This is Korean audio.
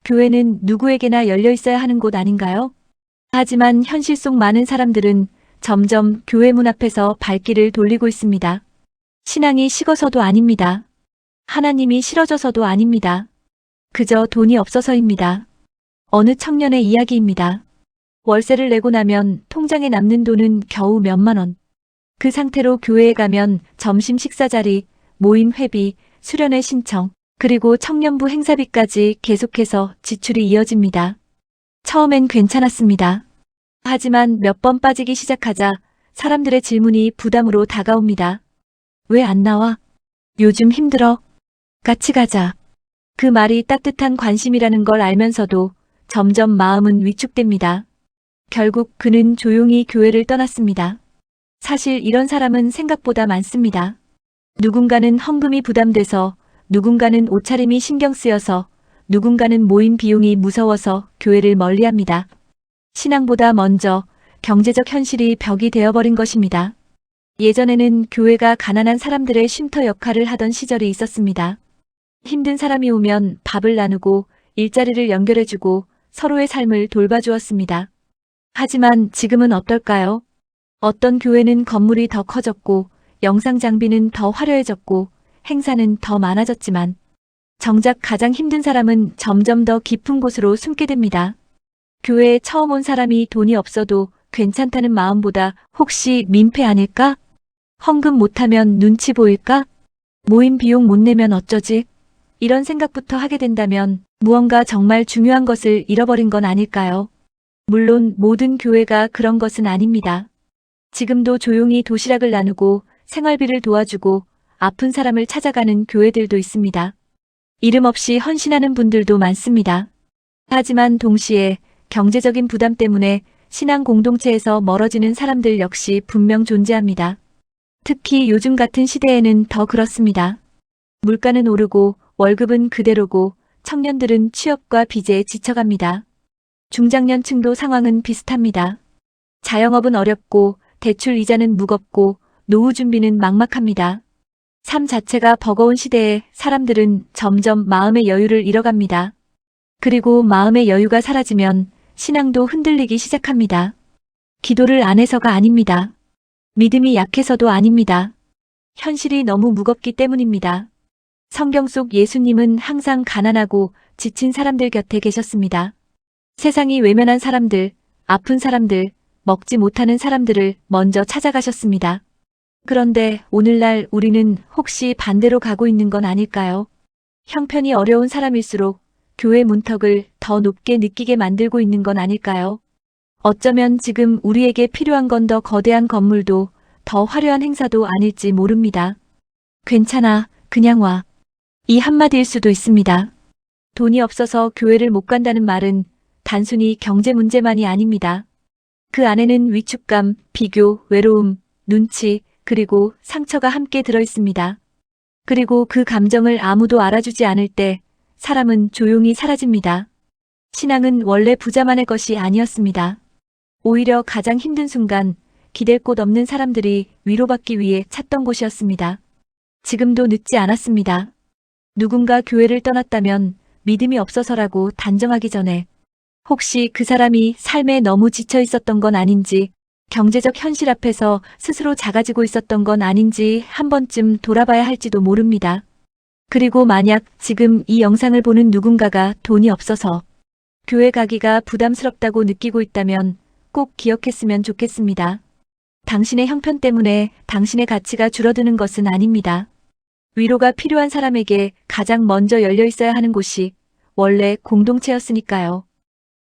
교회는 누구에게나 열려 있어야 하는 곳 아닌가요? 하지만 현실 속 많은 사람들은 점점 교회 문 앞에서 발길을 돌리고 있습니다. 신앙이 식어서도 아닙니다. 하나님이 싫어져서도 아닙니다. 그저 돈이 없어서입니다. 어느 청년의 이야기입니다. 월세를 내고 나면 통장에 남는 돈은 겨우 몇만 원. 그 상태로 교회에 가면 점심 식사 자리, 모임 회비, 수련회 신청, 그리고 청년부 행사비까지 계속해서 지출이 이어집니다. 처음엔 괜찮았습니다. 하지만 몇 번 빠지기 시작하자 사람들의 질문이 부담으로 다가옵니다. 왜 안 나와? 요즘 힘들어. 같이 가자. 그 말이 따뜻한 관심이라는 걸 알면서도 점점 마음은 위축됩니다. 결국 그는 조용히 교회를 떠났습니다. 사실 이런 사람은 생각보다 많습니다. 누군가는 헌금이 부담돼서, 누군가는 옷차림이 신경 쓰여서, 누군가는 모임 비용이 무서워서 교회를 멀리합니다. 신앙보다 먼저 경제적 현실이 벽이 되어버린 것입니다. 예전에는 교회가 가난한 사람들의 쉼터 역할을 하던 시절이 있었습니다. 힘든 사람이 오면 밥을 나누고 일자리를 연결해주고 서로의 삶을 돌봐주었습니다. 하지만 지금은 어떨까요? 어떤 교회는 건물이 더 커졌고 영상 장비는 더 화려해졌고 행사는 더 많아졌지만 정작 가장 힘든 사람은 점점 더 깊은 곳으로 숨게 됩니다. 교회에 처음 온 사람이 돈이 없어도 괜찮다는 마음보다 혹시 민폐 아닐까? 헌금 못하면 눈치 보일까? 모임 비용 못 내면 어쩌지? 이런 생각부터 하게 된다면 무언가 정말 중요한 것을 잃어버린 건 아닐까요? 물론 모든 교회가 그런 것은 아닙니다. 지금도 조용히 도시락을 나누고 생활비를 도와주고 아픈 사람을 찾아가는 교회들도 있습니다. 이름 없이 헌신하는 분들도 많습니다. 하지만 동시에 경제적인 부담 때문에 신앙 공동체에서 멀어지는 사람들 역시 분명 존재합니다. 특히 요즘 같은 시대에는 더 그렇습니다. 물가는 오르고 월급은 그대로고 청년들은 취업과 빚에 지쳐갑니다. 중장년층도 상황은 비슷합니다. 자영업은 어렵고 대출 이자는 무겁고 노후 준비는 막막합니다. 삶 자체가 버거운 시대에 사람들은 점점 마음의 여유를 잃어갑니다. 그리고 마음의 여유가 사라지면 신앙도 흔들리기 시작합니다. 기도를 안 해서가 아닙니다. 믿음이 약해서도 아닙니다. 현실이 너무 무겁기 때문입니다. 성경 속 예수님은 항상 가난하고 지친 사람들 곁에 계셨습니다. 세상이 외면한 사람들, 아픈 사람들, 먹지 못하는 사람들을 먼저 찾아가셨습니다. 그런데 오늘날 우리는 혹시 반대로 가고 있는 건 아닐까요? 형편이 어려운 사람일수록 교회 문턱을 더 높게 느끼게 만들고 있는 건 아닐까요? 어쩌면 지금 우리에게 필요한 건 더 거대한 건물도 더 화려한 행사도 아닐지 모릅니다. 괜찮아, 그냥 와. 이 한마디일 수도 있습니다. 돈이 없어서 교회를 못 간다는 말은 단순히 경제 문제만이 아닙니다. 그 안에는 위축감, 비교, 외로움, 눈치, 그리고 상처가 함께 들어 있습니다. 그리고 그 감정을 아무도 알아주지 않을 때 사람은 조용히 사라집니다. 신앙은 원래 부자만의 것이 아니었습니다. 오히려 가장 힘든 순간 기댈 곳 없는 사람들이 위로받기 위해 찾던 곳이었습니다. 지금도 늦지 않았습니다. 누군가 교회를 떠났다면 믿음이 없어서라고 단정하기 전에 혹시 그 사람이 삶에 너무 지쳐 있었던 건 아닌지, 경제적 현실 앞에서 스스로 작아지고 있었던 건 아닌지 한 번쯤 돌아봐야 할지도 모릅니다. 그리고 만약 지금 이 영상을 보는 누군가가 돈이 없어서 교회 가기가 부담스럽다고 느끼고 있다면 꼭 기억했으면 좋겠습니다. 당신의 형편 때문에 당신의 가치가 줄어드는 것은 아닙니다. 위로가 필요한 사람에게 가장 먼저 열려 있어야 하는 곳이 원래 공동체였으니까요.